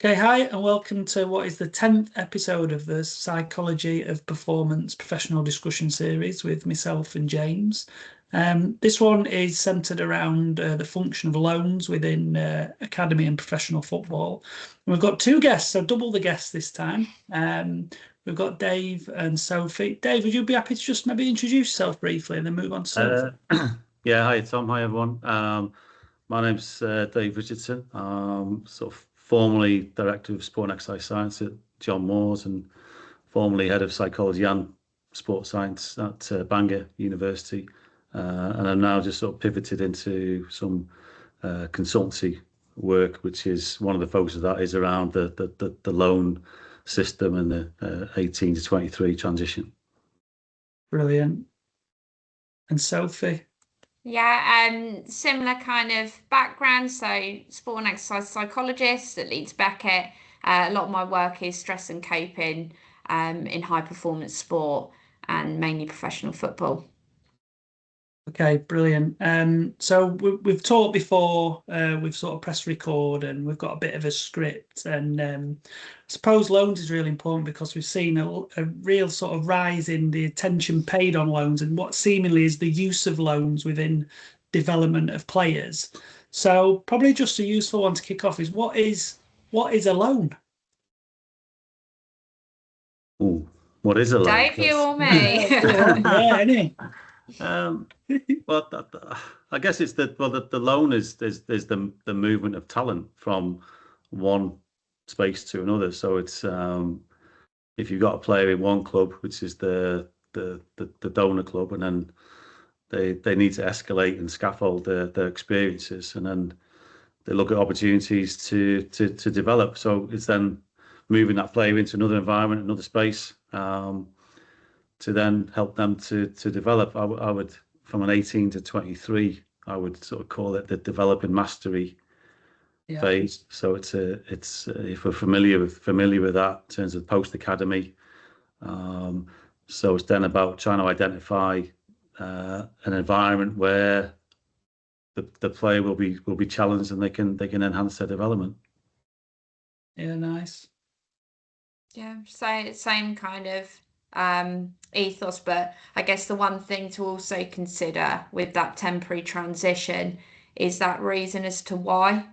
Okay, hi, and welcome to what is the 10th episode of the Psychology of Performance professional discussion series with myself and James. This one is centered around the function of loans within academy and professional football. And we've got two guests, so double the guests this time. We've got Dave and Sophie. Dave, would you be happy to just maybe introduce yourself briefly and then move on to Sophie? Yeah, hi Tom, hi everyone. My name's Dave Richardson. Sort of formerly Director of Sport and Exercise Science at John Moores and formerly Head of Psychology and Sports Science at Bangor University. And I'm now just sort of pivoted into some consultancy work, which is one of the focuses of that is around the loan system and the 18 to 23 transition. Brilliant. And Sophie? Yeah, similar kind of background. So, sport and exercise psychologist at Leeds Beckett. A lot of my work is stress and coping in high performance sport and mainly professional football. Okay, brilliant. So we've talked before, we've sort of pressed record and we've got a bit of a script. And I suppose loans is really important because we've seen a real sort of rise in the attention paid on loans and what seemingly is the use of loans within development of players. So probably just a useful one to kick off is what is a loan? Ooh, what is a loan? Dave, you or me? Yeah, any. Well, I guess it's the loan is the movement of talent from one space to another. So it's if you've got a player in one club, which is the donor club, and then they need to escalate and scaffold their experiences, and then they look at opportunities to develop. So it's then moving that player into another environment, another space, to then help them to develop. I would, from an 18 to 23, I would sort of call it the developing mastery phase. So it's if we're familiar with that in terms of post academy. So it's then about trying to identify an environment where the player will be challenged and they can enhance their development. Yeah, nice. Yeah, so same kind of ethos, but I guess the one thing to also consider with that temporary transition is that reason as to why.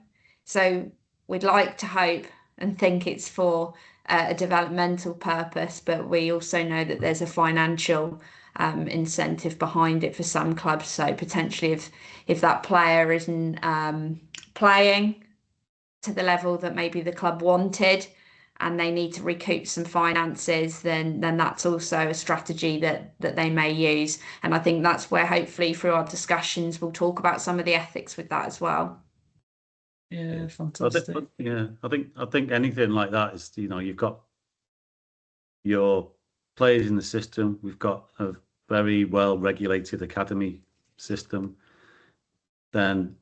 So we'd like to hope and think it's for a developmental purpose, but we also know that there's a financial incentive behind it for some clubs. So potentially if that player isn't playing to the level that maybe the club wanted, and they need to recoup some finances, then that's also a strategy that they may use. And I think that's where hopefully through our discussions we'll talk about some of the ethics with that as well. Yeah, fantastic. I think anything like that is, you've got your players in the system. We've got a very well regulated academy system. Then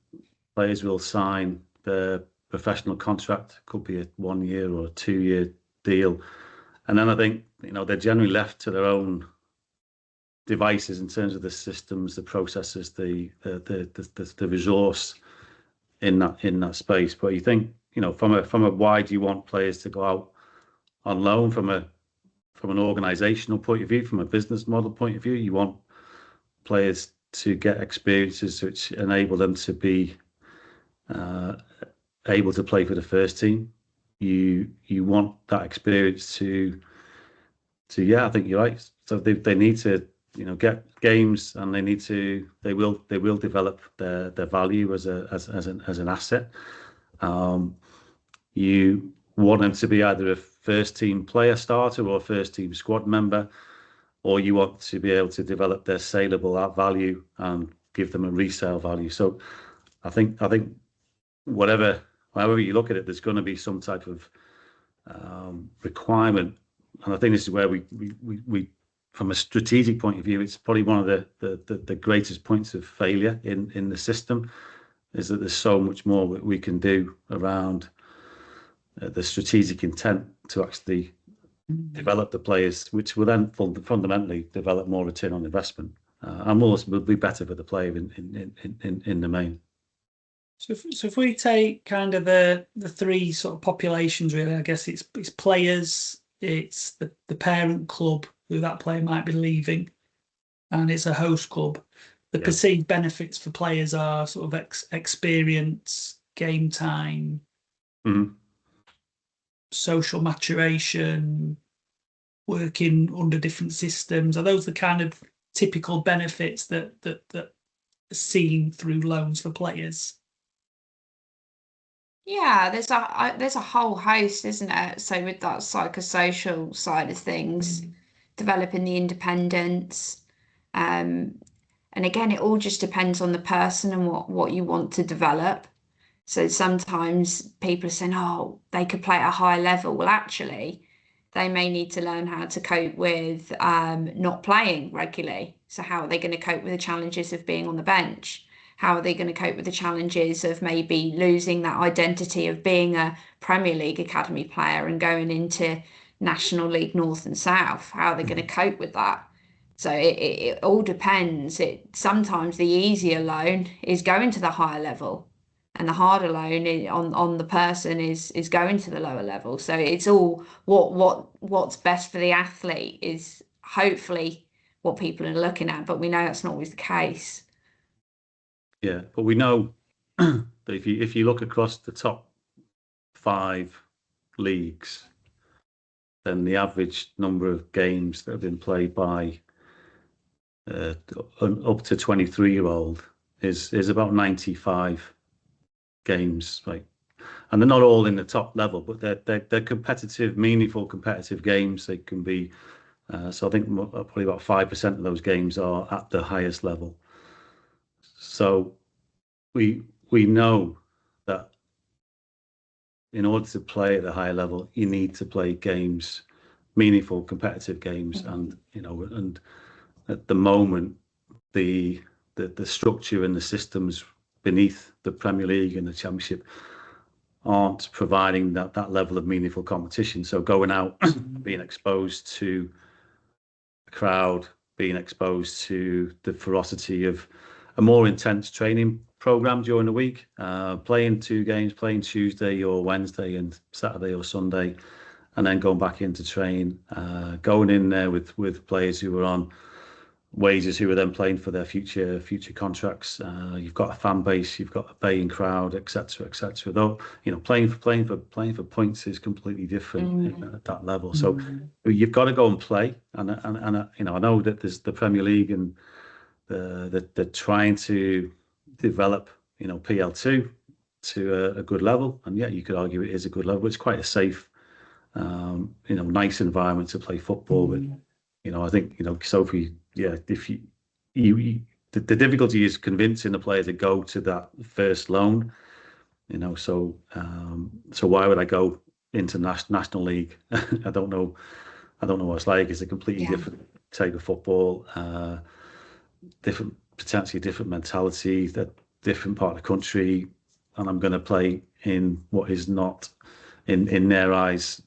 players will sign the professional contract, could be a 1 year or a 2 year deal, and then I think they're generally left to their own devices in terms of the systems, the processes, the resource in that space. But you think from a why do you want players to go out on loan from an organizational point of view, from a business model point of view, you want players to get experiences which enable them to be able to play for the first team. You want that experience to I think you're right. So they need to get games, and they will develop their value as an asset. You want them to be either a first team player starter or a first team squad member, or you want to be able to develop their saleable value and give them a resale value. So I think however you look at it, there's going to be some type of requirement, and I think this is where we from a strategic point of view, it's probably one of the greatest points of failure in the system, is that there's so much more we can do around the strategic intent to actually develop the players, which will then fundamentally develop more return on investment, and will be better for the player in the main. So if we take kind of the three sort of populations, really, I guess it's players, it's the parent club who that player might be leaving, and it's a host club. The perceived benefits for players are sort of experience, game time, social maturation, working under different systems. Are those the kind of typical benefits that are seen through loans for players? Yeah, there's a whole host, isn't it? So with that psychosocial side of things, developing the independence, and again, it all just depends on the person and what you want to develop. So sometimes people are saying, oh, they could play at a high level. Well, actually, they may need to learn how to cope with not playing regularly. So how are they going to cope with the challenges of being on the bench? How are they going to cope with the challenges of maybe losing that identity of being a Premier League academy player and going into National League North and South? How are they going to cope with that? So it all depends. Sometimes the easier loan is going to the higher level, and the harder loan on the person is going to the lower level. So it's all what's best for the athlete is hopefully what people are looking at, but we know that's not always the case. Yeah, but we know that if you look across the top 5 leagues, then the average number of games that have been played by up to 23-year-old is about 95 games, right? And they're not all in the top level, but they're competitive, meaningful competitive games. They can be so I think probably about 5% of those games are at the highest level. So we know that in order to play at the higher level, you need to play games, meaningful competitive games, and at the moment, the structure and the systems beneath the Premier League and the Championship aren't providing that level of meaningful competition. So going out, being exposed to the crowd, being exposed to the ferocity of a more intense training program during the week, playing 2 games, playing Tuesday or Wednesday and Saturday or Sunday, and then going back in to train, going in there with players who are on wages who are then playing for their future contracts. You've got a fan base, you've got a paying crowd, etc., etc. Though playing for points is completely different at that level. So you've got to go and play. And I know that there's the Premier League and they're trying to develop PL2 to a good level, and yeah, you could argue it is a good level. But it's quite a safe, nice environment to play football with. I think Sofie. Yeah, if you the difficulty is convincing the player to go to that first loan. So why would I go into National League? I don't know what it's like. It's a completely different type of football, potentially different mentality, that different part of the country, and I'm going to play in what is not in their eyes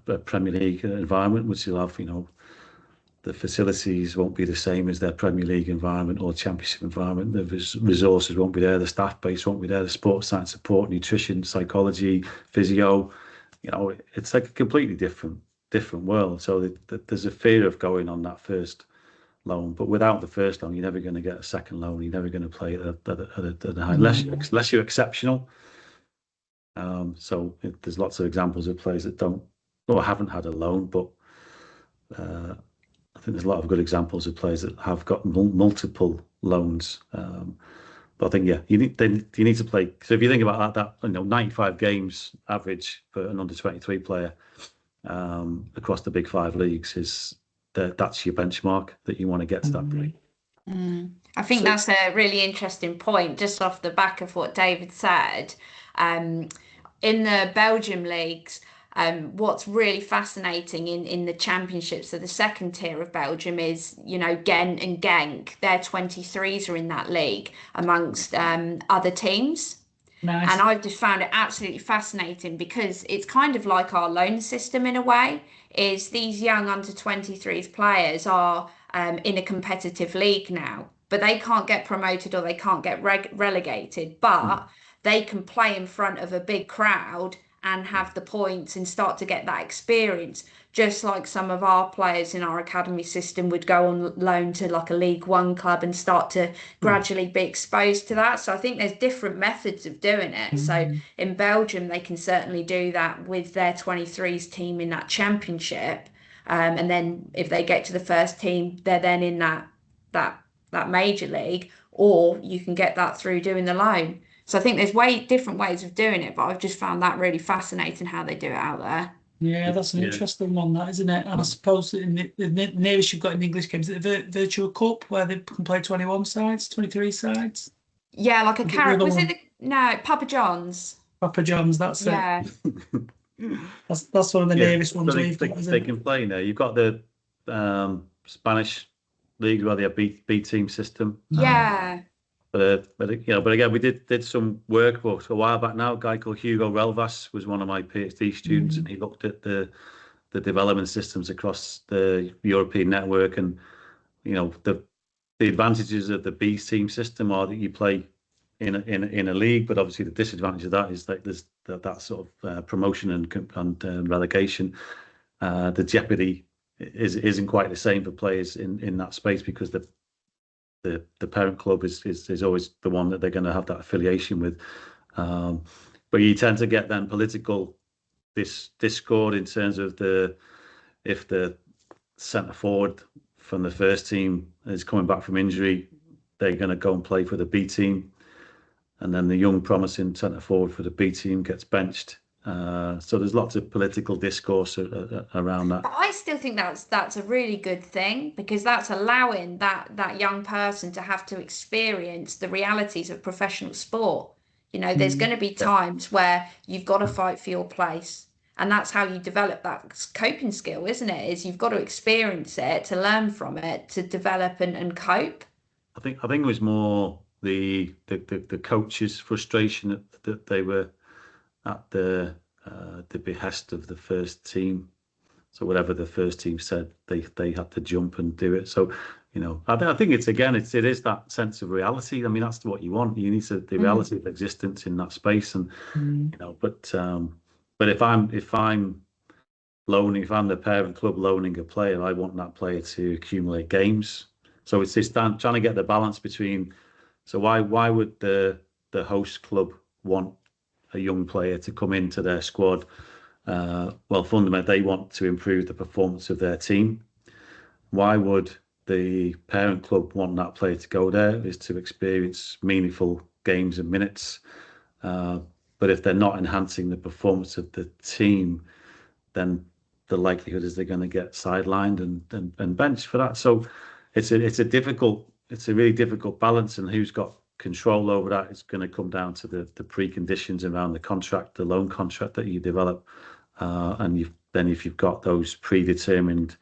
a Premier League environment, which will have the facilities won't be the same as their Premier League environment or Championship environment. The resources won't be there. The staff base won't be there. The sports science support, nutrition, psychology, physio. It's like a completely different world. So there's a fear of going on that first loan, but without the first loan, you're never going to get a second loan. You're never going to play at a high, unless you're exceptional. So there's lots of examples of players that don't or haven't had a loan, but I think there's a lot of good examples of players that have got multiple loans. But I think you need to play. So if you think about that 95 games average for an under-23 player across the big 5 leagues that's your benchmark that you want to get to that point. I think that's a really interesting point, just off the back of what David said. In the Belgium leagues, what's really fascinating in the championships of the second tier of Belgium is, Ghent and Genk, their 23s are in that league amongst other teams. Nice. And I've just found it absolutely fascinating because it's kind of like our loan system in a way, is these young under 23s players are in a competitive league now, but they can't get promoted or they can't get relegated. But they can play in front of a big crowd and have the points and start to get that experience, just like some of our players in our academy system would go on loan to like a League One club and start to gradually be exposed to that. So I think there's different methods of doing it. So in Belgium, they can certainly do that with their 23s team in that championship. And then if they get to the first team, they're then in that major league, or you can get that through doing the loan. So I think there's different ways of doing it, but I've just found that really fascinating how they do it out there. Yeah, that's an interesting one, that, isn't it? And I suppose in the nearest you've got in English games, the Virtual Cup, where they can play 21 sides, 23 sides. Yeah, like a carrot. Was it no Papa John's? Papa John's, that's Yeah. it. That's one of the nearest ones we've got, isn't they it? can play now. You've got the Spanish league where they have B team system. Yeah. But again, we did some work a while back now. A guy called Hugo Relvas was one of my PhD students, and he looked at the development systems across the European network, and the advantages of the B team system are that you play in a league, but obviously the disadvantage of that is that there's that sort of promotion and relegation. The jeopardy isn't quite the same for players in that space, because the parent club is always the one that they're going to have that affiliation with. But you tend to get then political discord in terms of if the centre forward from the first team is coming back from injury, they're going to go and play for the B team, and then the young promising centre forward for the B team gets benched. So there's lots of political discourse around that. But I still think that's a really good thing, because that's allowing that young person to have to experience the realities of professional sport. There's going to be times where you've got to fight for your place, and that's how you develop that coping skill, isn't it? Is you've got to experience it to learn from it, to develop and cope. I think it was more the coach's frustration that they were at the behest of the first team. So whatever the first team said, they had to jump and do it. So I think it is that sense of reality. I mean, that's what you want. You need the reality of existence in that space, and but if I'm the parent club loaning a player, I want that player to accumulate games. So it's this trying to get the balance between. So why would the host club want a young player to come into their squad? Well, fundamentally, they want to improve the performance of their team. Why would the parent club want that player to go there? Is to experience meaningful games and minutes. But if they're not enhancing the performance of the team, then the likelihood is they're going to get sidelined and benched for that. So it's a really difficult balance, and who's got control over that is going to come down to the preconditions around the contract, the loan contract that you develop, and if you've got those predetermined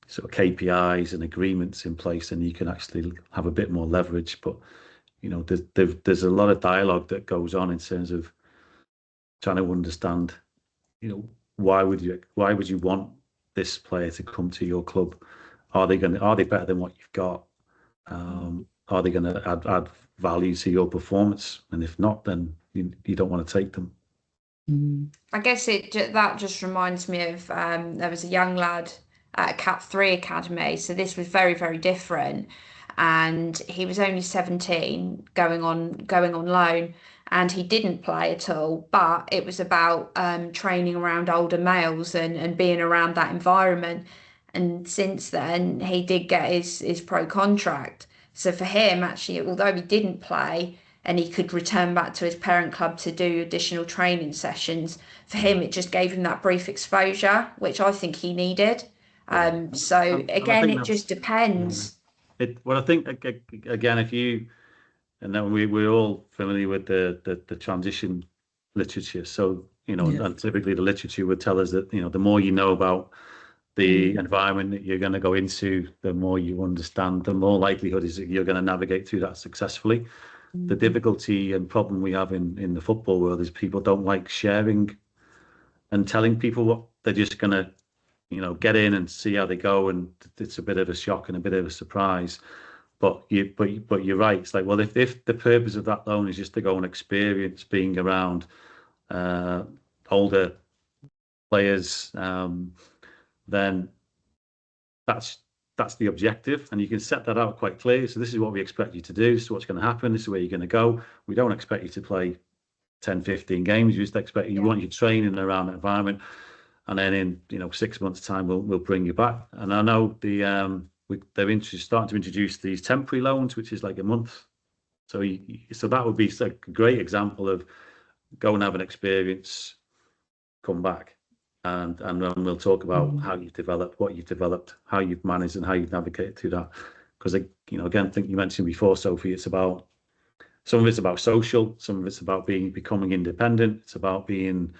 sort of KPIs and agreements in place, then you can actually have a bit more leverage. But there's a lot of dialogue that goes on in terms of trying to understand, why would you want this player to come to your club? Are they better than what you've got? Are they going to add value to your performance? And if not, then you don't want to take them. I guess that just reminds me of there was a young lad at a Cat 3 academy, so this was very, very different, and he was only 17, going on loan, and he didn't play at all, but it was about training around older males and being around that environment. And since then he did get his pro contract. So for him, actually, although he didn't play and he could return back to his parent club to do additional training sessions, for him it just gave him that brief exposure, which I think he needed. So again, it just depends. Well, I think again, and then we're all familiar with the transition literature. So and typically the literature would tell us that the more you know about the environment that you're going to go into, the more you understand, the more likelihood is that you're going to navigate through that successfully. The difficulty and problem we have in the football world is people don't like sharing and telling people what they're just going to, get in and see how they go. And it's a bit of a shock and a bit of a surprise. But you're right. It's like, well, if the purpose of that loan is just to go and experience being around older players, then that's the objective, and you can set that out quite clearly. So this is what we expect you to do. This is what's going to happen. This is where you're going to go. We don't expect you to play 10, 15 games. You just expect you want you training around the environment, and then in 6 months' time we'll bring you back. And I know they're starting to introduce these temporary loans, which is like a month. So that would be a great example of go and have an experience, come back. And then we'll talk about how you've developed, what you've developed, how you've managed, and how you've navigated through that. Because again, I think you mentioned before, Sophie, it's about some of it's about social, some of it's about becoming independent. It's about being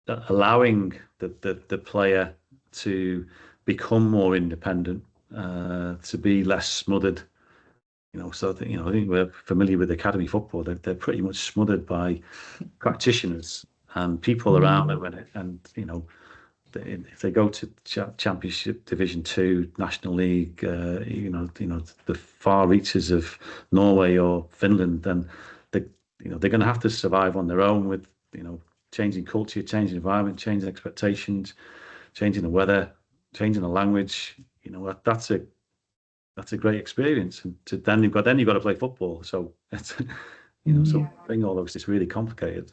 allowing the player to become more independent, to be less smothered. So that, I think we're familiar with academy football. They're pretty much smothered by practitioners and people around them, and if they go to Championship, Division 2, National League, the far reaches of Norway or Finland, then they're going to have to survive on their own with changing culture, changing environment, changing expectations, changing the weather, changing the language. That's a great experience, and then you've got to play football. So it's so bring all those, it's really complicated.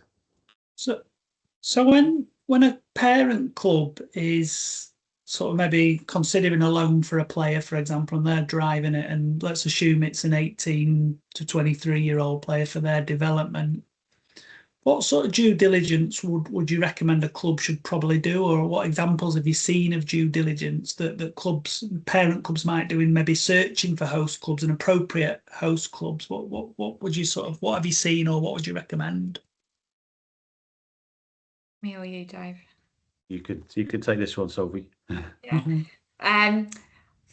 So when a parent club is sort of maybe considering a loan for a player, for example, and they're driving it, and let's assume it's an 18 to 23-year-old player for their development, what sort of due diligence would you recommend a club should probably do, or what examples have you seen of due diligence that parent clubs might do in maybe searching for host clubs and appropriate host clubs? What would you what have you seen, or what would you recommend? Me or you, Dave? You could take this one, Sophie. Yeah.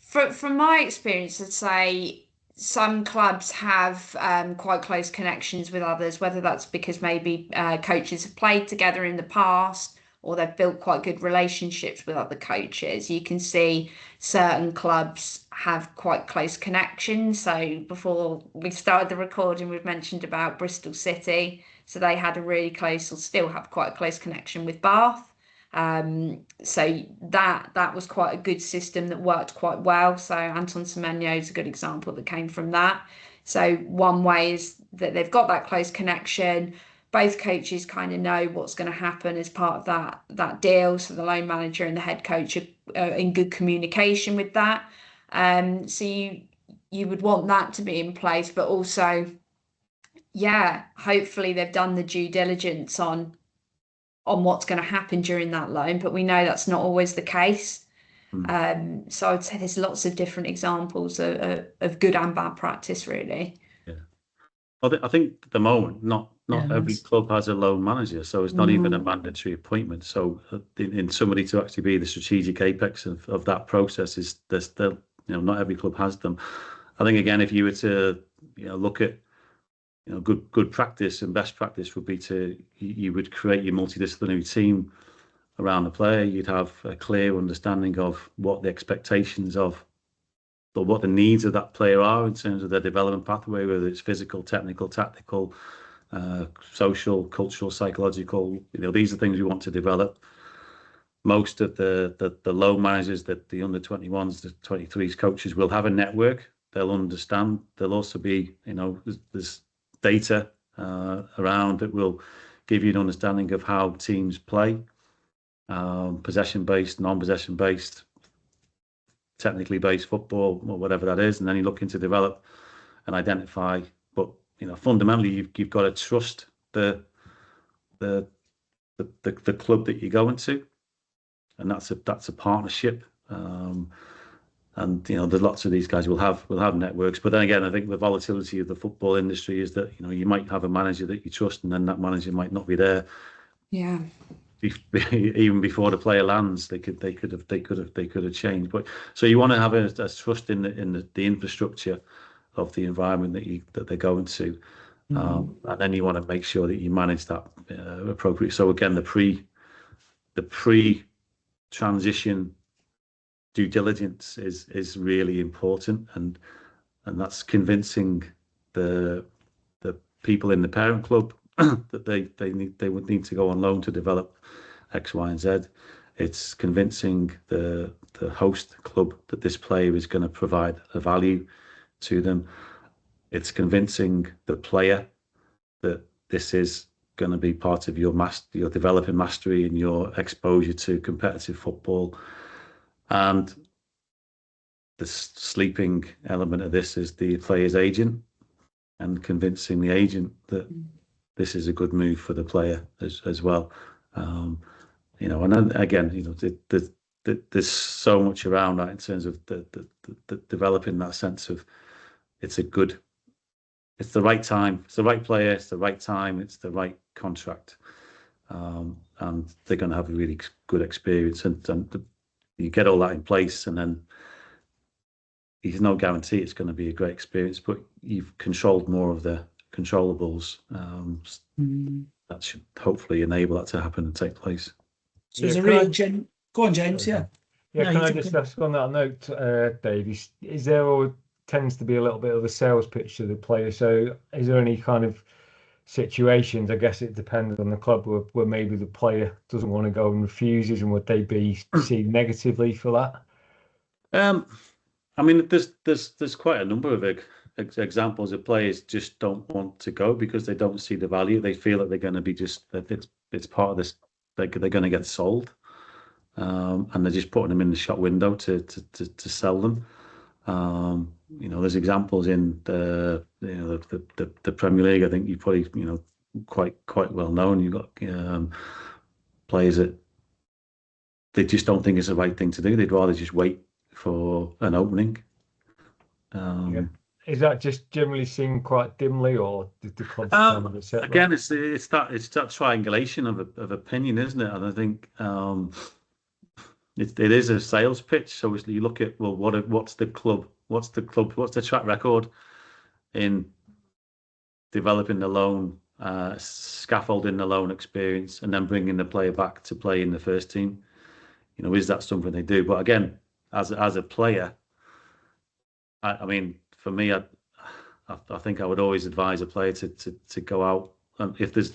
From my experience, I'd say some clubs have quite close connections with others, whether that's because maybe coaches have played together in the past, or they've built quite good relationships with other coaches. You can see certain clubs have quite close connections. So before we started the recording, we've mentioned about Bristol City. So they had a really close, or still have quite a close connection with Bath. So that was quite a good system that worked quite well. So Anton Semenyo is a good example that came from that. So one way is that they've got that close connection. Both coaches kind of know what's going to happen as part of that deal. So the loan manager and the head coach are in good communication with that. So you would want that to be in place, but also, hopefully they've done the due diligence on what's going to happen during that loan, but we know that's not always the case. So I'd say there's lots of different examples of good and bad practice, really. Yeah, I think at the moment, not every club has a loan manager, so it's not even a mandatory appointment. So in somebody to actually be the strategic apex of that process is there's still, not every club has them. I think again, if you were to look at good practice and best practice would be you would create your multidisciplinary team around the player. You'd have a clear understanding of what the expectations of, or what the needs of that player are in terms of their development pathway, whether it's physical, technical, tactical, social, cultural, psychological. These are things we want to develop. Most of the loan managers, that the under 21s, the 23s coaches will have a network. They'll understand. There'll also be, there's data around that will give you an understanding of how teams play, possession-based, non-possession-based, technically based football, or whatever that is, and then you're looking to develop and identify. But fundamentally, you've got to trust the club that you're going to, and that's a partnership. And there's lots of these guys will have networks, but then again, I think the volatility of the football industry is that you might have a manager that you trust, and then that manager might not be there. Yeah. Even before the player lands, they could have changed. But so you want to have a trust in the infrastructure of the environment that they're going to, and then you want to make sure that you manage that appropriately. So again, the pre transition due diligence is really important, and that's convincing the people in the parent club that they would need to go on loan to develop X, Y, and Z. It's convincing the host club that this player is going to provide a value to them. It's convincing the player that this is going to be part of your developing mastery and your exposure to competitive football. And the sleeping element of this is the player's agent, and convincing the agent that this is a good move for the player as well. You know, and then again, you know, there's so much around that in terms of the developing that sense of it's the right time, it's the right player, it's the right time, it's the right contract, and they're going to have a really good experience, and you get all that in place, and then there's no guarantee it's going to be a great experience, but you've controlled more of the controllables. That should hopefully enable that to happen and take place. So there's a real Go on, James. Yeah, No, can I just ask on that note, Dave, is there or tends to be a little bit of a sales pitch to the player? So is there any kind of situations, I guess it depends on the club, where maybe the player doesn't want to go and refuses, and would they be seen negatively for that? I mean, there's quite a number of examples of players just don't want to go because they don't see the value. They feel that they're going to be that it's part of this. They're going to get sold, and they're just putting them in the shop window to sell them. You know, there's examples in the Premier League. I think you probably quite well known. You've got players that they just don't think it's the right thing to do. They'd rather just wait for an opening. Is that just generally seen quite dimly, or did the club kind of accept again that? it's that triangulation of opinion, isn't it? And I think it is a sales pitch. So you look at, well, what's the track record in developing the loan, scaffolding the loan experience, and then bringing the player back to play in the first team. You know, is that something they do? But again, as a player, I mean, for me, I think I would always advise a player to go out, and if there's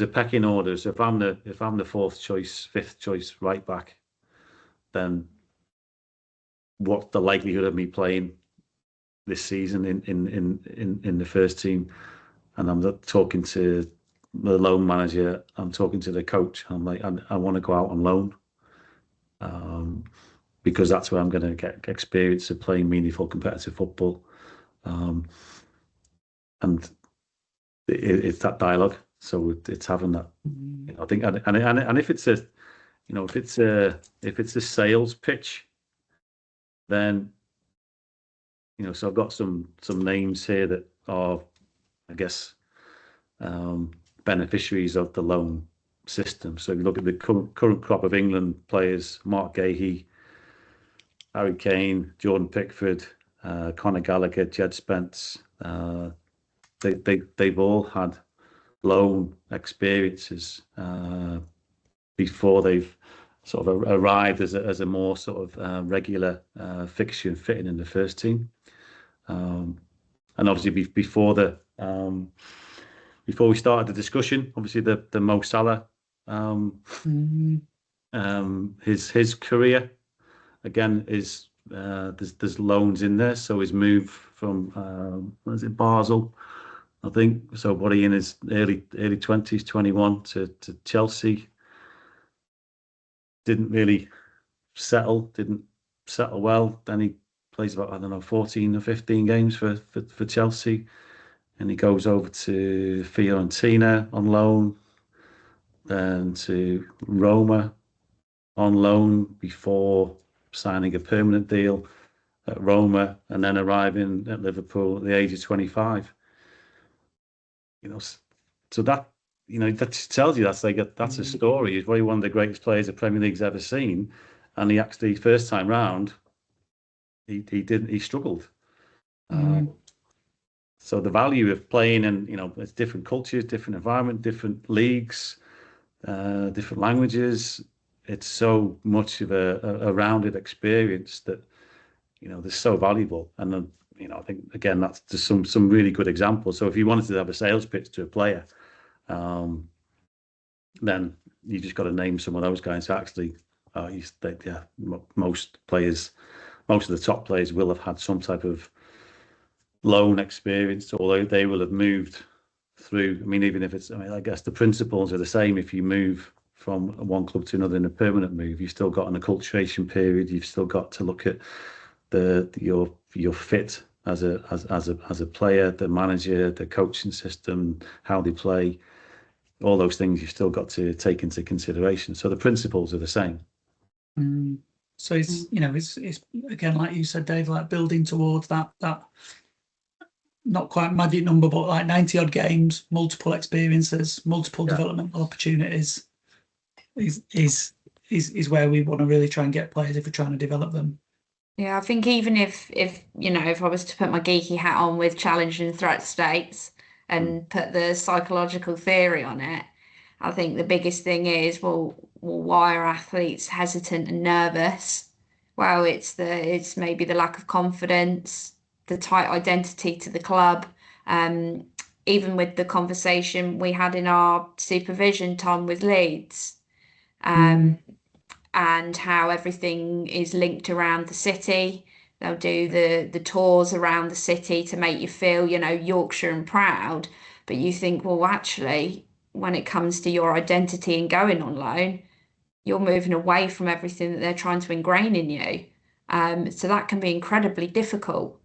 a pecking order. So if I'm the fourth choice, fifth choice right back, then what's the likelihood of me playing this season in the first team? And I'm talking to the loan manager, I'm talking to the coach. I'm like, I want to go out on loan, because that's where I'm going to get experience of playing meaningful competitive football, and it's that dialogue. So it's having that. I think, and if it's a sales pitch, then so I've got some names here that are, I guess, beneficiaries of the loan system. So if you look at the current crop of England players: Mark Gahey, Harry Kane, Jordan Pickford, Conor Gallagher, Jed Spence. They've all had loan experiences before they've sort of arrived as a more sort of regular fixture and fitting in the first team. And obviously before we started the discussion, obviously the Mo Salah, his career again is there's loans in there. So his move from Basel, I think, so what, he in his early 20s, 21, to Chelsea, didn't settle well. Then he plays about, I don't know, 14 or 15 games for Chelsea, and he goes over to Fiorentina on loan, then to Roma on loan before signing a permanent deal at Roma, and then arriving at Liverpool at the age of 25. So that that just tells you that's a story. He's probably one of the greatest players the Premier League's ever seen, and he actually, first time round, he struggled. So the value of playing in it's different cultures, different environment, different leagues, different languages. it's so much of a rounded experience that, you know, they're so valuable. And then, you know, I think again that's just some really good examples. So if you wanted to have a sales pitch to a player, then you just got to name some of those guys. Actually, most of the top players will have had some type of loan experience, although they will have moved through. I mean, even if it's, I mean, I guess the principles are the same. If you move from one club to another in a permanent move, you've still got an acculturation period. You've still got to look at your fit as a player, the manager, the coaching system, how they play, all those things you've still got to take into consideration. So the principles are the same. So it's, you know, it's again, like you said, Dave, like building towards that not quite magic number, but like 90 odd games, multiple experiences, multiple developmental opportunities is where we want to really try and get players if we're trying to develop them. Yeah, I think even if you know, if I was to put my geeky hat on with challenge and threat states and put the psychological theory on it, I think the biggest thing is, well, why are athletes hesitant and nervous? Well, it's maybe the lack of confidence, the tight identity to the club. Even with the conversation we had in our supervision, Tom, with Leeds, and how everything is linked around the city. They'll do the tours around the city to make you feel, you know, Yorkshire and proud. But you think, well, actually, when it comes to your identity and going on loan, you're moving away from everything that they're trying to ingrain in you. So that can be incredibly difficult.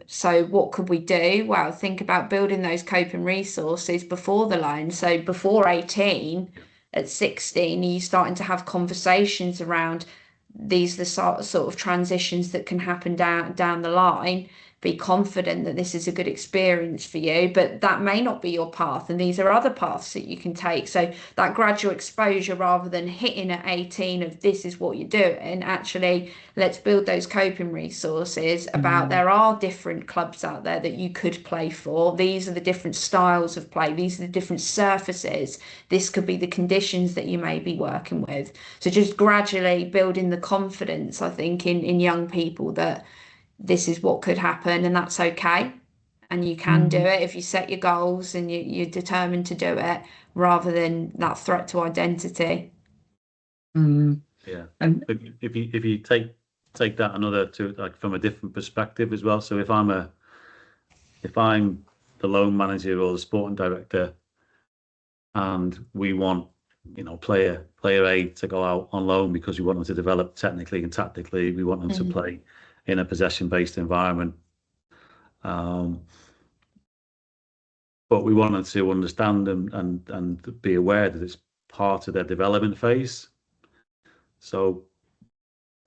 So what could we do? Well, think about building those coping resources before the loan. So before 18, at 16, are you starting to have conversations around these the sort of transitions that can happen down the line? Be confident that this is a good experience for you, but that may not be your path, and these are other paths that you can take. So that gradual exposure, rather than hitting at 18 of this is what you're doing, actually let's build those coping resources about there are different clubs out there that you could play for. These are the different styles of play. These are the different surfaces. This could be the conditions that you may be working with. So just gradually building the confidence, I think, in young people that this is what could happen and that's okay. And you can do it if you set your goals and you're determined to do it, rather than that threat to identity. Yeah. And if you take that another to, like, from a different perspective as well. So if I'm the loan manager or the sporting director, and we want, you know, player A to go out on loan because we want them to develop technically and tactically, we want them to play in a possession-based environment, but we want them to understand and be aware that it's part of their development phase. So,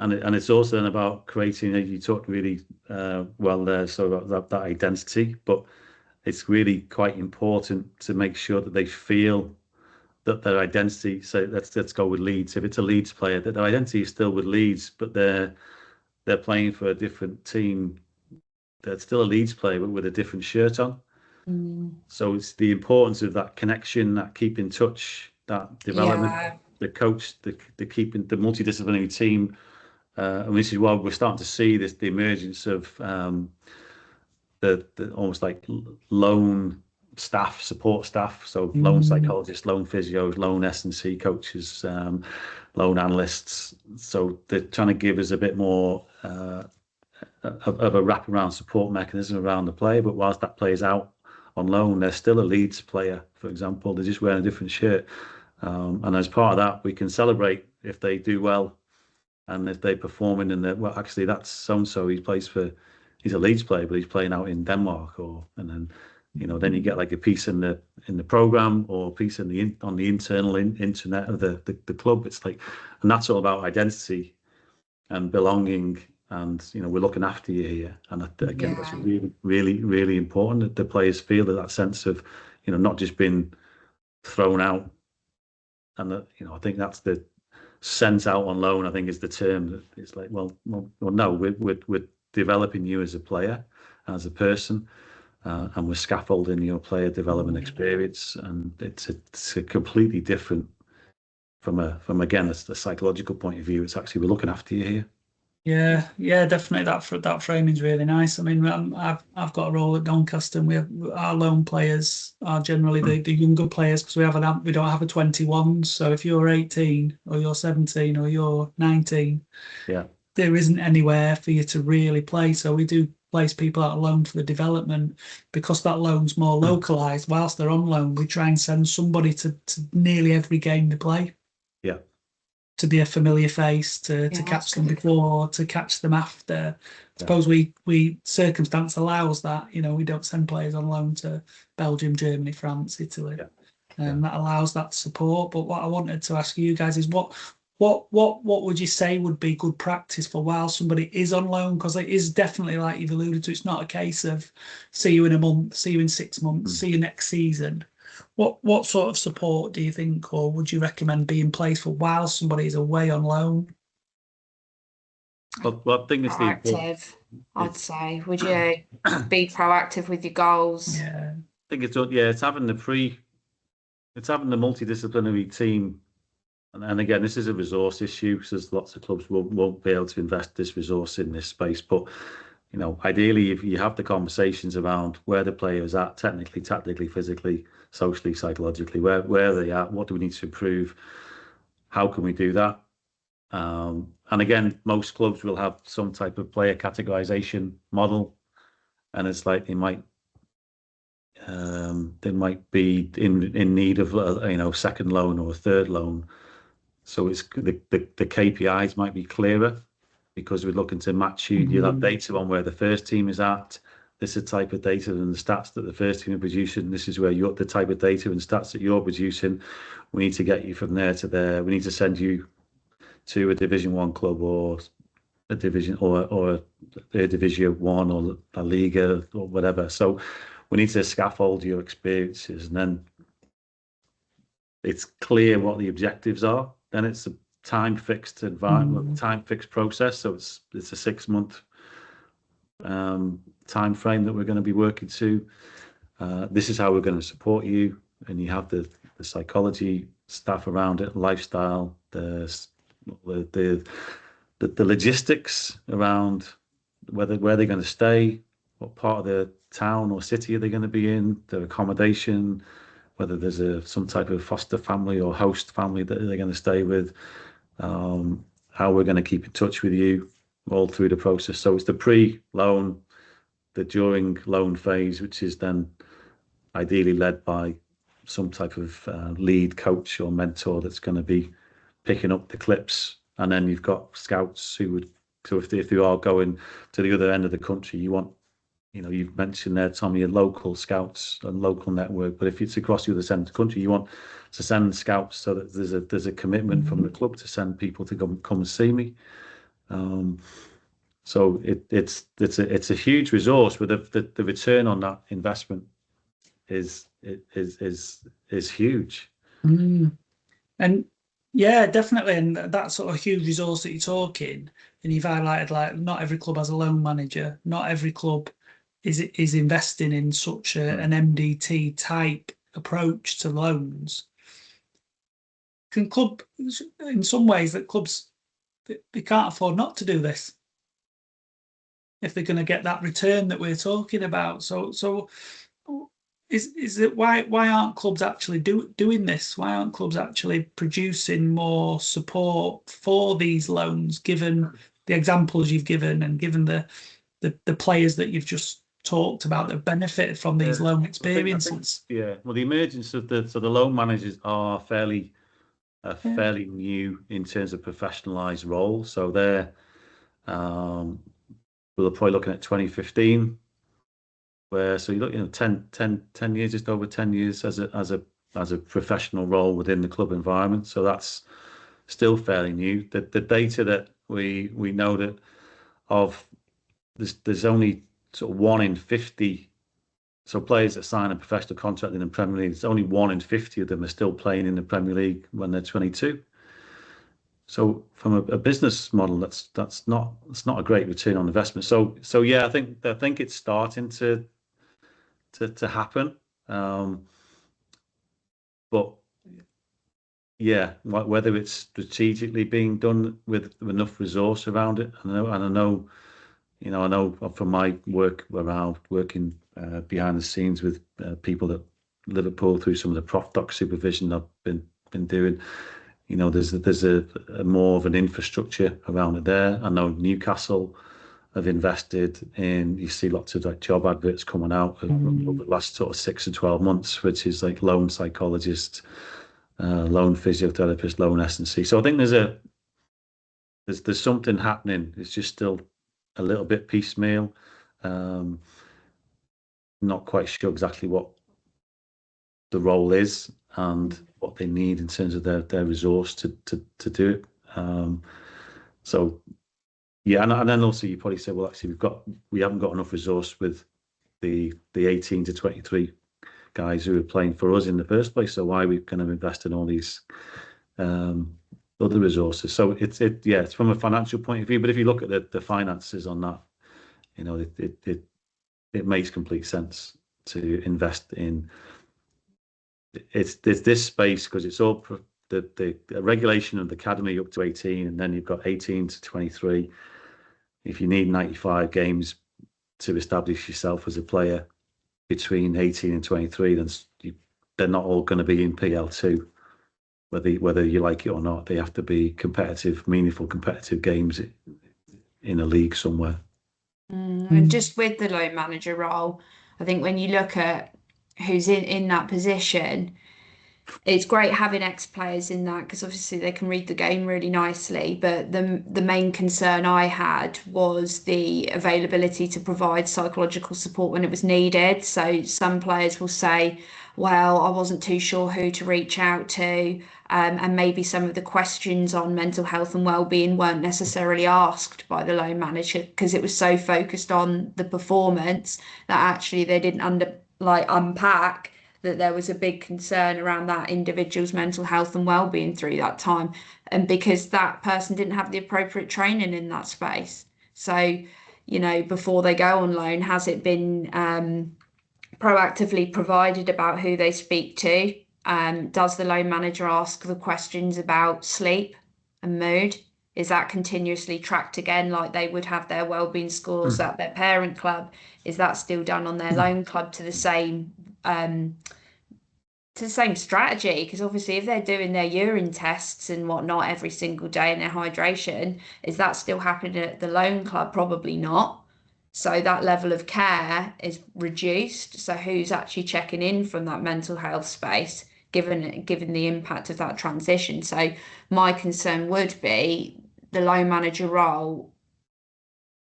and it's also then about creating, you talked really well there, so about that identity, but it's really quite important to make sure that they feel that their identity, so let's go with Leeds, if it's a Leeds player, that their identity is still with Leeds, but they're playing for a different team. They're still a Leeds player, but with a different shirt on. So it's the importance of that connection, that keep in touch, that development, the coach, the keeping the multidisciplinary team. And this is why we're starting to see the emergence of the almost like loan staff, support staff. So loan psychologists, loan physios, loan S&C coaches, loan analysts. So they're trying to give us a bit more of a wraparound support mechanism around the player. But whilst that player's out on loan, they're still a Leeds player, for example. They're just wearing a different shirt. And as part of that, we can celebrate if they do well, and if they're performing in the, well, actually that's so-and-so, he's a Leeds player, but he's playing out in Denmark, and then, you know, then you get like a piece in the program, or a piece on the internal internet of the club. It's like, and that's all about identity and belonging, and, you know, we're looking after you here. And again, that's really, really, really important that the players feel that sense of, you know, not just being thrown out. And that, you know, I think that's the sent out on loan, I think, is the term. That it's like, well, no, we're developing you as a player, as a person, and we're scaffolding your player development experience. And it's a completely different from again a psychological point of view, it's actually we're looking after you here. Yeah, definitely. That framing is really nice. I mean, I've got a role at Doncaster, and we have our loan players are generally the younger players, because we don't have a 21. So if you're 18 or you're 17 or you're 19, Yeah, there isn't anywhere for you to really play. So we do place people out on loan for the development, because that loan's more localized. Whilst they're on loan, we try and send somebody to nearly every game they play, yeah, to be a familiar face, to Yeah, catch them before, to catch them after. I suppose we circumstance allows that. We don't send players on loan to Belgium, Germany, France, Italy. And that allows that support. But what I wanted to ask you guys is what would you say would be good practice for while somebody is on loan? Because it is definitely, like you've alluded to, it's not a case of see you in a month, see you in 6 months, see you next season. What sort of support do you think, or would you recommend be in place for while somebody is away on loan? Well, I think it's proactive, I'd say. Would you be proactive with your goals? Yeah. I think it's having the multidisciplinary team. And again, this is a resource issue, so there's lots of clubs won't be able to invest this resource in this space. But ideally, if you have the conversations around where the player is at, technically, tactically, physically, socially, psychologically, where are they at? What do we need to improve? How can we do that? And again, most clubs will have some type of player categorization model, and it's like they might be in need of second loan or a third loan. So it's the KPIs might be clearer, because we're looking to match you. You'll have data on where the first team is at. This is the type of data and the stats that the first team are producing. This is where the type of data and stats that you're producing. We need to get you from there to there. We need to send you to a Division 1 club, or a division, or a Division 1 or a Liga or whatever. So we need to scaffold your experiences, and then it's clear what the objectives are. Then it's a time fixed environment, time fixed process. So it's a 6 month time frame that we're going to be working to. This is how we're going to support you, and you have the psychology staff around it, lifestyle, the logistics around where they're going to stay, what part of the town or city are they going to be in, their accommodation, whether there's some type of foster family or host family that they're going to stay with, how we're going to keep in touch with you all through the process. So it's the pre-loan, the during loan phase, which is then ideally led by some type of lead coach or mentor that's going to be picking up the clips. And then you've got scouts who would, so if you are going to the other end of the country, you want, you've mentioned there, Tommy, your local scouts and local network. But if it's across the other end of the country, you want to send scouts so that there's a commitment from the club to send people to come and see me. So it's a huge resource, but the return on that investment is huge. And yeah, definitely. And that sort of huge resource that you're talking, and you've highlighted, like, not every club has a loan manager. Not every club is investing in such an MDT type approach to loans. In some ways, that clubs, they can't afford not to do this if they're going to get that return that we're talking about. So is it why aren't clubs actually doing this? Why aren't clubs actually producing more support for these loans, given the examples you've given, and given the players that you've just talked about that benefit from these loan experiences? Well, the emergence of the loan managers are fairly new in terms of professionalized role. So they're we're probably looking at 2015, where so you look 10 years, just over 10 years as a professional role within the club environment. So that's still fairly new. The data that we know that of there's only sort of 1 in 50. So players that sign a professional contract in the Premier League, it's only 1 in 50 of them are still playing in the Premier League when they're 22. So from a business model, that's not a great return on investment. So yeah, I think it's starting to happen, but yeah, whether it's strategically being done with enough resource around it. I know, I know from my work around working behind the scenes with people at Liverpool through some of the Prof Doc supervision I've been doing. There's a more of an infrastructure around it there. I know Newcastle have invested in. You see lots of like job adverts coming out over the last sort of 6 to 12 months, which is like lone psychologist, lone physiotherapist, lone S&C. So I think there's something happening. It's just still a little bit piecemeal. Not quite sure exactly what the role is and what they need in terms of their resource to do it. So yeah, and then also you probably say, well, actually we haven't got enough resource with the 18 to 23 guys who are playing for us in the first place. So why are we going to invest in all these other resources? So it's from a financial point of view. But if you look at the finances on that, it makes complete sense to invest in. It's this space because it's all the regulation of the academy up to 18, and then you've got 18 to 23. If you need 95 games to establish yourself as a player between 18 and 23, then they're not all going to be in PL2, whether you like it or not. They have to be competitive, meaningful competitive games in a league somewhere. And just with the loan manager role, I think when you look at who's in that position, it's great having ex-players in that because obviously they can read the game really nicely. But the main concern I had was the availability to provide psychological support when it was needed. So some players will say, well, I wasn't too sure who to reach out to. And maybe some of the questions on mental health and well-being weren't necessarily asked by the loan manager because it was so focused on the performance that actually they didn't unpack that there was a big concern around that individual's mental health and well-being through that time, and because that person didn't have the appropriate training in that space. So, before they go on loan, has it been proactively provided about who they speak to? Does the loan manager ask the questions about sleep and mood? Is that continuously tracked again, like they would have their wellbeing scores at their parent club? Is that still done on their loan club to the same strategy? Because obviously, if they're doing their urine tests and whatnot every single day and their hydration, is that still happening at the loan club? Probably not. So that level of care is reduced. So who's actually checking in from that mental health space, given the impact of that transition? So my concern would be the loan manager role.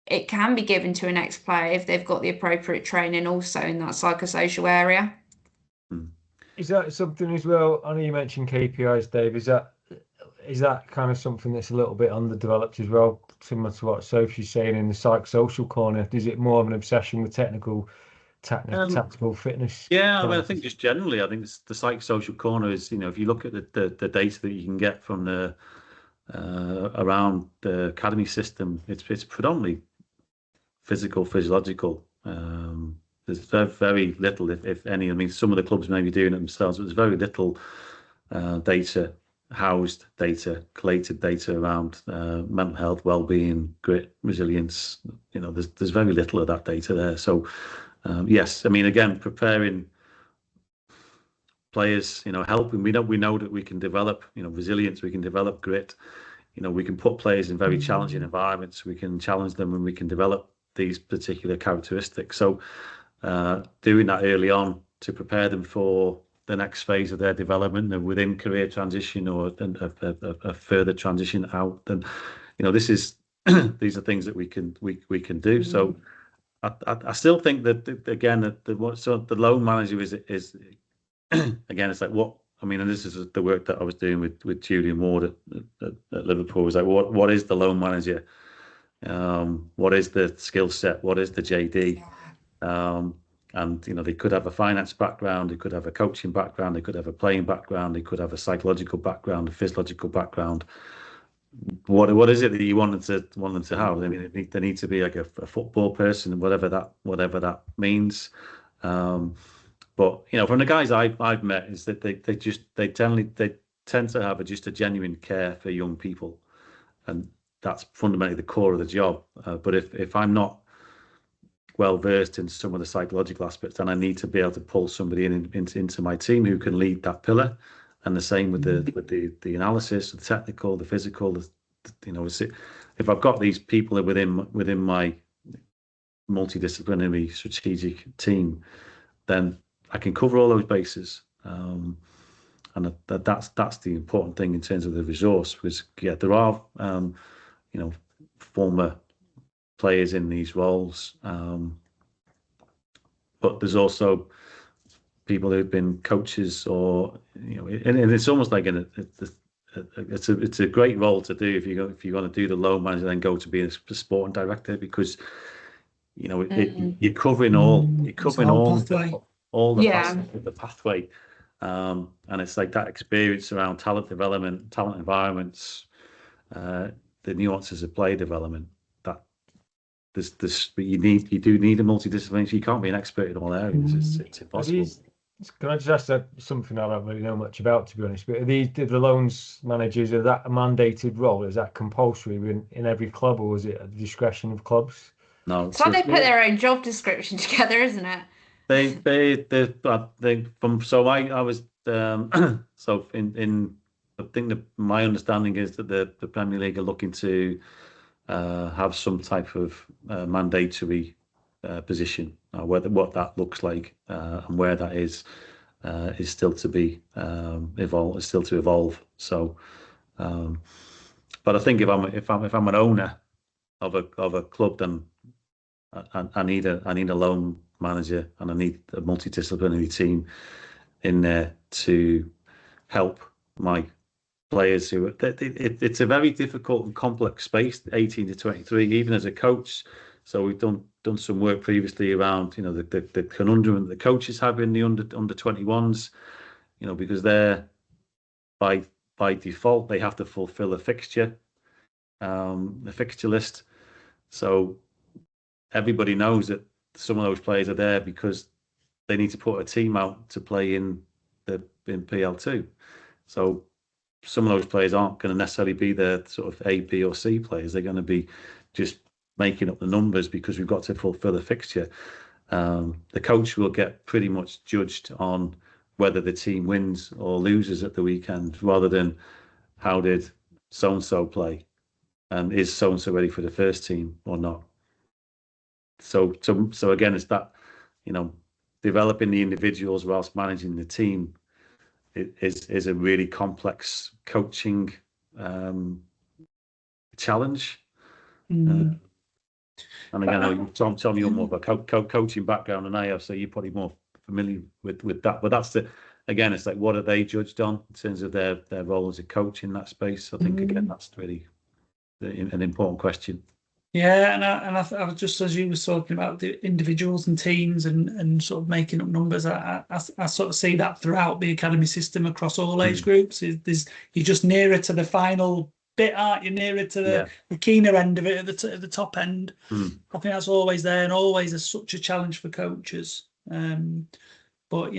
It can be given to an ex-player if they've got the appropriate training also in that psychosocial area. Is that something as well? I know you mentioned KPIs, Dave. Is that kind of something that's a little bit underdeveloped as well, similar to what Sophie's saying in the psychosocial corner? Is it more of an obsession with tactical fitness? Yeah, I think just generally, I think the psychosocial corner is, if you look at the data that you can get from the around the academy system, it's predominantly physiological. There's very little, if any. I mean, some of the clubs may be doing it themselves, but there's very little collated data around mental health, well-being, grit, resilience. There's very little of that data there. So yes, I mean, again, preparing players, helping. We know that we can develop, resilience. We can develop grit. We can put players in very challenging environments. We can challenge them, and we can develop these particular characteristics. So doing that early on to prepare them for the next phase of their development, and within career transition or a further transition out, then these are things that we can do. So I still think that again the loan manager is again, it's like what I mean, and this is the work that I was doing with Julian Ward at Liverpool. Was like what is the loan manager? What is the skill set? What is the JD? And they could have a finance background, they could have a coaching background, they could have a playing background, they could have a psychological background, a physiological background. What is it that you want them to have? I mean, they need to be like a football person, whatever that means. But from the guys I've met, is that they tend to have just a genuine care for young people, and that's fundamentally the core of the job. But if I'm not well versed in some of the psychological aspects, then I need to be able to pull somebody into my team who can lead that pillar. And the same with the analysis, the technical, the physical. If I've got these people within my multidisciplinary strategic team, then I can cover all those bases. And that's the important thing in terms of the resource. Because there are former players in these roles, but there's also people who've been coaches, or and it's almost like it's a great role to do if you're going to do the loan manager, then go to be a sporting director, because you're covering all the pathway, and it's like that experience around talent development, talent environments, the nuances of play development. You do need a multidisciplinary. You can't be an expert in all areas. It's impossible. Can I just ask something I don't really know much about, to be honest? But are the loans managers, is that a mandated role? Is that compulsory in every club, or is it at the discretion of clubs? No. So they put their own job description together, isn't it? I was so in I think my understanding is that the Premier League are looking to have some type of mandatory position. What that looks like and where that is still to be evolve. Is still to evolve. So, but I think if I'm an owner of a club, then I need a loan manager, and I need a multidisciplinary team in there to help my players who it's a very difficult and complex space, 18 to 23, even as a coach. So we've done some work previously around the conundrum that the coaches have in the under 21s, because they're by default they have to fulfill a fixture list. So everybody knows that some of those players are there because they need to put a team out to play in PL2. So some of those players aren't going to necessarily be the sort of A, B, or C players. They're going to be just making up the numbers because we've got to fulfill a fixture. The coach will get pretty much judged on whether the team wins or loses at the weekend, rather than how did so-and-so play, and is so-and-so ready for the first team or not. So again, it's that, developing the individuals whilst managing the team is a really complex coaching challenge. And again, Tom, you're more of a coaching background than I have, so you're probably more familiar with that. But that's it's like, what are they judged on in terms of their role as a coach in that space? I think again, that's really an important question. Yeah, and I was just, as you were talking about the individuals and teams and sort of making up numbers, I sort of see that throughout the academy system across all age groups. You're just nearer to the final bit, aren't you? Nearer to the keener end of it at the top end. I think that's always there, and always such a challenge for coaches. But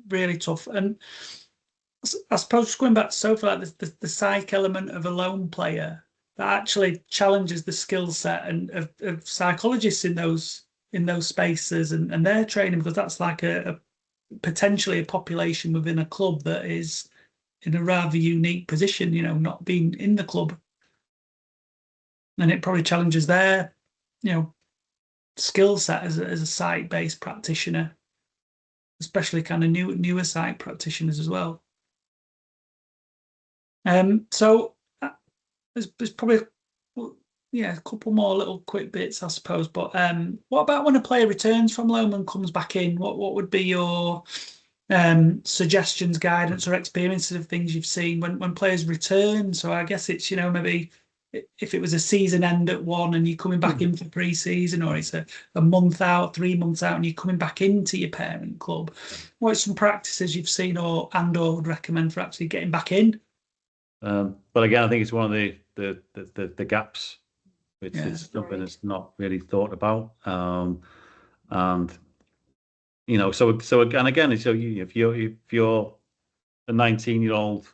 really tough. And I suppose just going back to Sophie, like the psych element of a lone player, that actually challenges the skill set and of psychologists in those spaces and their training, because that's like a potentially a population within a club that is in a rather unique position, not being in the club, and it probably challenges their skill set as a site-based practitioner, especially kind of newer site practitioners as well. So there's probably a couple more little quick bits, I suppose. But what about when a player returns from loan and comes back in? What would be your suggestions, guidance, or experiences of things you've seen when players return? So I guess it's maybe if it was a season end at one and you're coming back in for pre-season, or it's a month out, 3 months out, and you're coming back into your parent club. What are some practices you've seen or would recommend for actually getting back in? But again, I think it's one of the gaps, which is something that's not really thought about. And so again, if you're a 19-year-old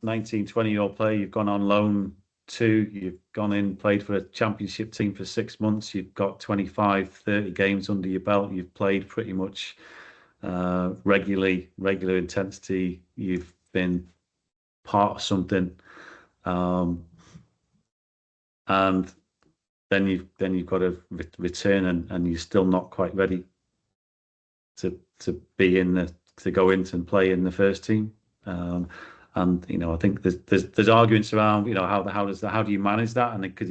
19, 20-year-old player, you've gone on loan to, you've gone in, played for a championship team for 6 months, you've got 25, 30 games under your belt, you've played pretty much regular intensity, you've been part of something, and then you've got to return, and you're still not quite ready to be to go into and play in the first team. And I think there's arguments around how do you manage that, and because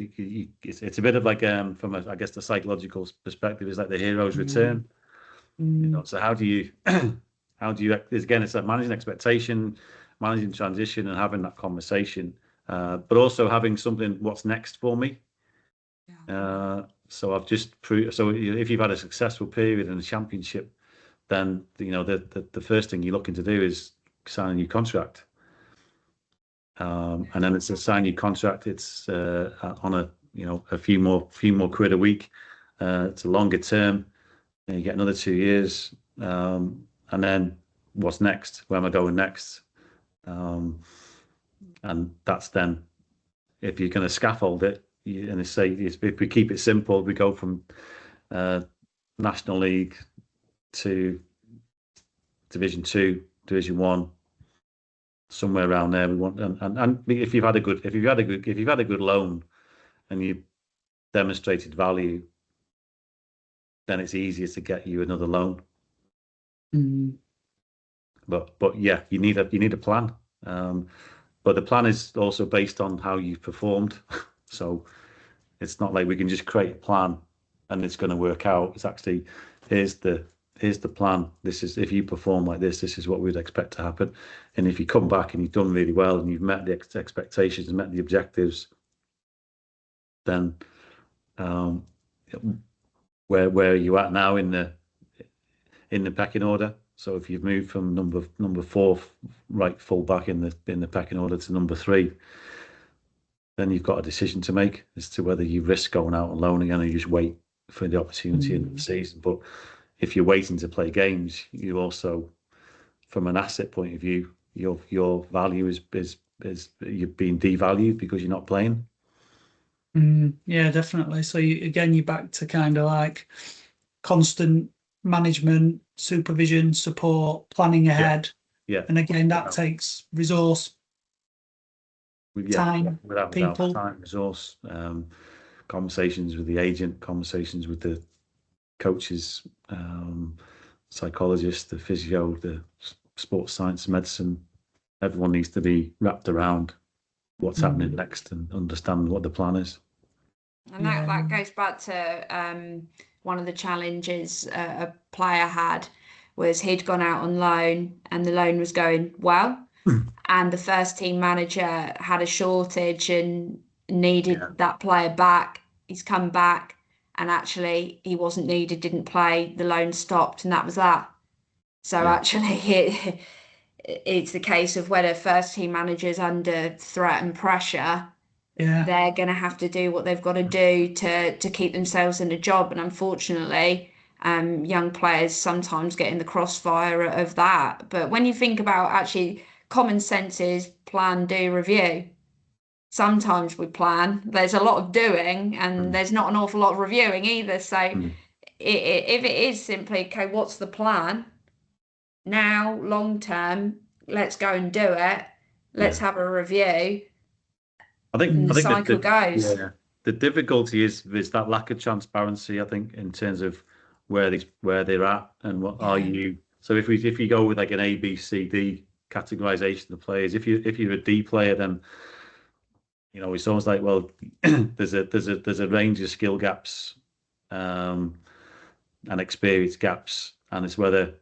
it's a bit of like from I guess the psychological perspective, is like the hero's return. So how do you again, it's like managing expectation, managing transition, and having that conversation, but also having something, what's next for me. So I've just proved, so if you've had a successful period in the championship, then the first thing you're looking to do is sign a new contract. And then it's a sign new contract. It's on a few more quid a week. It's a longer term. And you get another 2 years, and then what's next? Where am I going next? And that's then, if you're going to scaffold it, and they say if we keep it simple, we go from National League to Division 2, Division 1. Somewhere around there, we want, and if you've had a good loan, and you've demonstrated value, then it's easier to get you another loan. But yeah, you need a plan. But the plan is also based on how you've performed. So it's not like we can just create a plan and it's going to work out. It's actually, here's the plan. This is, if you perform like this is what we'd expect to happen. And if you come back and you've done really well and you've met the expectations and met the objectives, then where are you at now in the pecking order? So if you've moved from number 4 right full back in the pecking order to number 3, then you've got a decision to make as to whether you risk going out on loan again, or you just wait for the opportunity in the season. But if you're waiting to play games, you also, from an asset point of view, your value is you're being devalued because you're not playing. Yeah, definitely. So you're back to kind of like constant management, supervision, support, planning ahead. Yeah. And again, that takes resource, time, without people, time, resource, conversations with the agent, conversations with the coaches, psychologists, the physio, the sports science, medicine. Everyone needs to be wrapped around what's happening next and understand what the plan is. And that goes back to one of the challenges a player had, was he'd gone out on loan and the loan was going well, and the first team manager had a shortage and needed that player back. He's come back and actually he wasn't needed, didn't play, the loan stopped, and that was that. So actually it's the case of whether first team managers under threat and pressure, they're going to have to do what they've got to do to keep themselves in a job. And unfortunately, young players sometimes get in the crossfire of that. But when you think about, actually, common sense is plan, do, review. Sometimes we plan, there's a lot of doing, and there's not an awful lot of reviewing either. So if it is simply, okay, what's the plan now, long term, let's go and do it, let's have a review. I think the cycle goes. Yeah. The difficulty is that lack of transparency, I think, in terms of where they're at and what are you. So if you go with like an A, B, C, D categorization of players, if you're a D player, then it's almost like, well, there's a range of skill gaps and experience gaps, and it's whether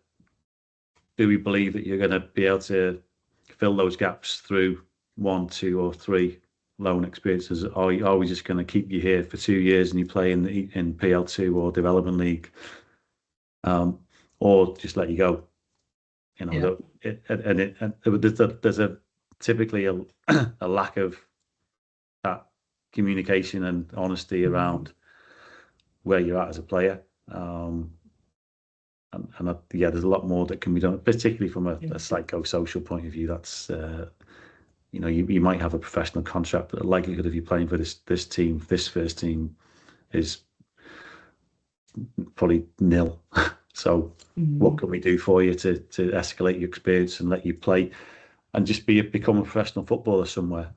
do we believe that you're going to be able to fill those gaps through 1, 2, or 3 loan experiences. Are we just going to keep you here for 2 years and you play in PL2 or Development League, or just let you go? There's typically a lack of that communication and honesty around where you're at as a player. There's a lot more that can be done, particularly from a psychosocial point of view. That's you know, you might have a professional contract, but the likelihood of you playing for this team, this first team, is probably nil. So what can we do for you to escalate your experience and let you play and just become a professional footballer somewhere?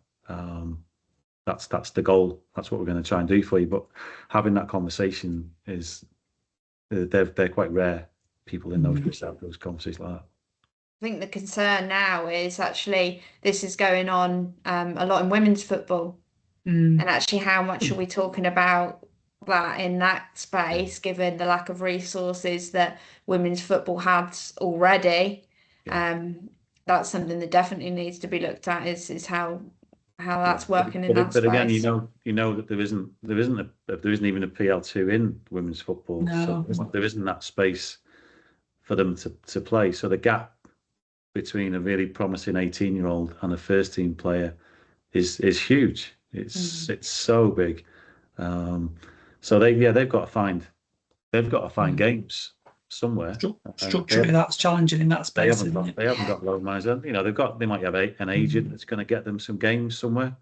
That's the goal. That's what we're going to try and do for you. But having that conversation is they're quite rare. People in those conversations like that. I think the concern now is actually this is going on a lot in women's football, and actually how much are we talking about that in that space, given the lack of resources that women's football has already. That's something that definitely needs to be looked at, is how that's working in that space. But again, you know that there isn't even a PL2 in women's football. No. So there isn't that space for them to play. So the gap between a really promising 18-year-old and a first team player is huge. It's so big. So they've got to find games somewhere. Structurally, that's challenging in that space. They haven't got loan minds. You know, they might have an agent that's going to get them some games somewhere,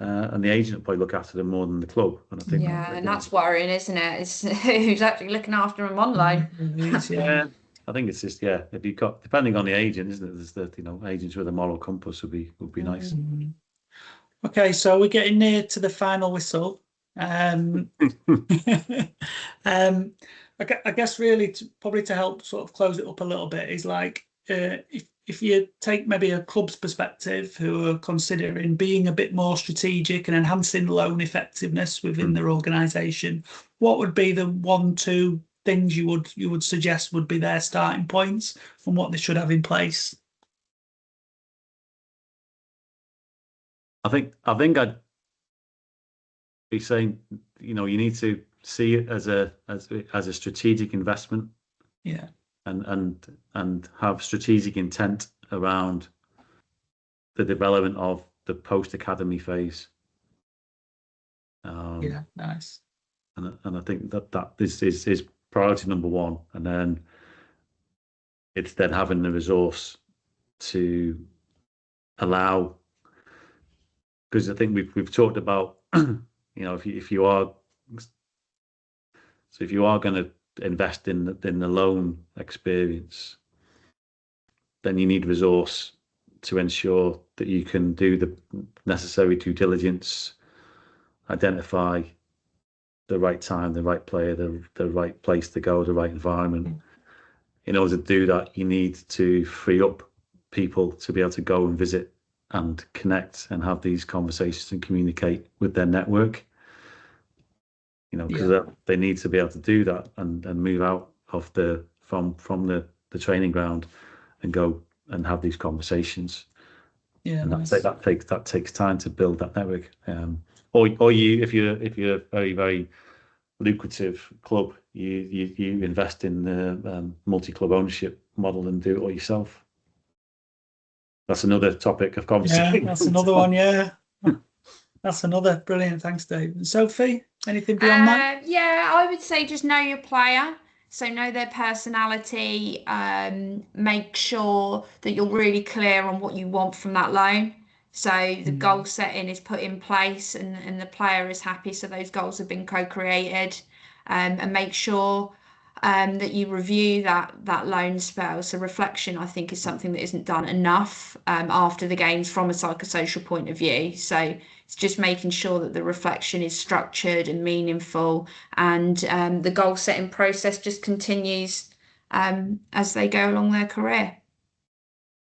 and the agent will probably look after them more than the club. And I think and that's worrying, isn't it? It's who's actually looking after them on loan. I think it's just if you got, depending on the agent, isn't it? There's agents with a moral compass would be nice. Okay, so we're getting near to the final whistle. I guess really probably to help sort of close it up a little bit is like if you take maybe a club's perspective who are considering being a bit more strategic and enhancing loan effectiveness within their organisation, what would be the 1-2 things you would suggest would be their starting points and what they should have in place? I think I'd be saying, you know, you need to see it as a strategic investment. Yeah. And have strategic intent around the development of the post-academy phase. Nice. And I think that this is priority number one, and then it's then having the resource to allow, because I think we've talked about, you know, if you are going to invest in the loan experience, then you need resource to ensure that you can do the necessary due diligence, identify the right time, the right player, the right place to go, the right environment. In order to do that, you need to free up people to be able to go and visit and connect and have these conversations and communicate with their network. You know, because they need to be able to do that and move out of from the training ground and go and have these conversations. And that takes time to build that network. Or you, if you're a very, very lucrative club, you invest in the multi-club ownership model and do it all yourself. That's another topic of conversation. Yeah, that's another one. Yeah. That's another brilliant. Thanks, Dave. And Sophie, anything beyond that? Yeah, I would say just know your player. So know their personality. Make sure that you're really clear on what you want from that loan. So the goal setting is put in place and the player is happy. So those goals have been co-created. And make sure that you review that loan spell. So reflection, I think, is something that isn't done enough after the games from a psychosocial point of view. So it's just making sure that the reflection is structured and meaningful, and the goal setting process just continues as they go along their career.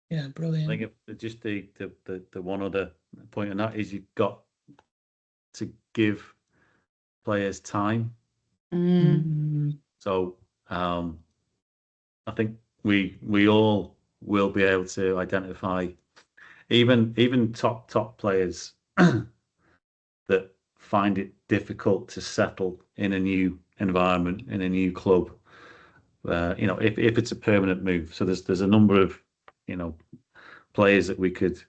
Yeah, brilliant. I think just the one other point on that is you've got to give players time. So I think we all will be able to identify even top players that find it difficult to settle in a new environment, in a new club. You know, if it's a permanent move. So there's a number of, you know, players that we could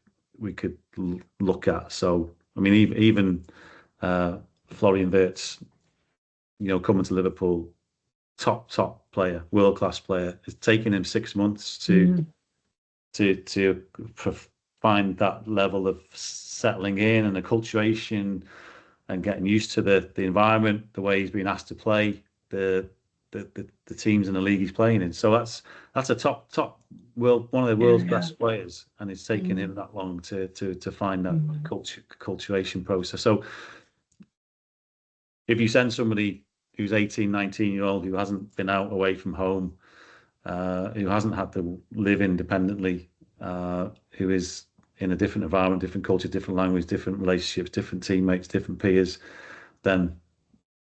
look at. So I mean, even Florian Wirtz, you know, coming to Liverpool, top player, world class player. It's taken him 6 months to find that level of settling in and acculturation and getting used to the environment, the way he's been asked to play, the teams in the league he's playing in. So that's a top one of the world's best players, and it's taken him that long to find that acculturation process. So if you send somebody who's 18, 19-year-old, who hasn't been out away from home, who hasn't had to live independently, who is in a different environment, different culture, different language, different relationships, different teammates, different peers, then,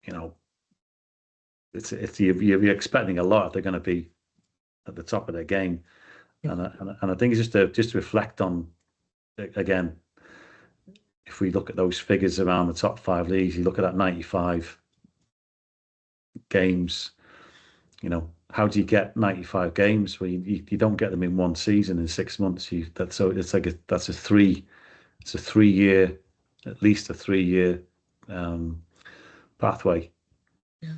you know, it's you're expecting a lot if they're going to be at the top of their game. And I think it's just to reflect on, again, if we look at those figures around the top 5 leagues, you look at that 95 games, you know, how do you get 95 games? Well, you don't get them in one season in 6 months. That's a 3-year, at least a 3-year pathway. Yeah,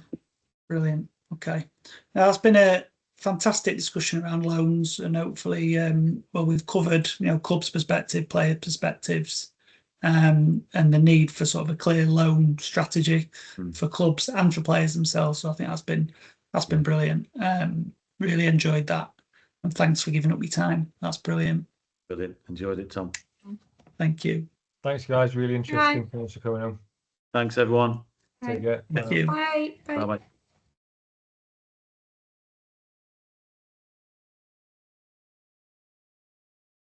brilliant. Okay, now that's been a fantastic discussion around loans, and hopefully, well, we've covered, you know, club's perspective, player perspectives, and the need for sort of a clear loan strategy for clubs and for players themselves. So I think that's been brilliant. Really enjoyed that, and thanks for giving up your time. That's brilliant. Brilliant. Enjoyed it, Tom. Thank you. Thanks, guys. Really interesting. Thanks for coming on. Thanks, everyone. Take care. Thank you. Bye. Bye-bye.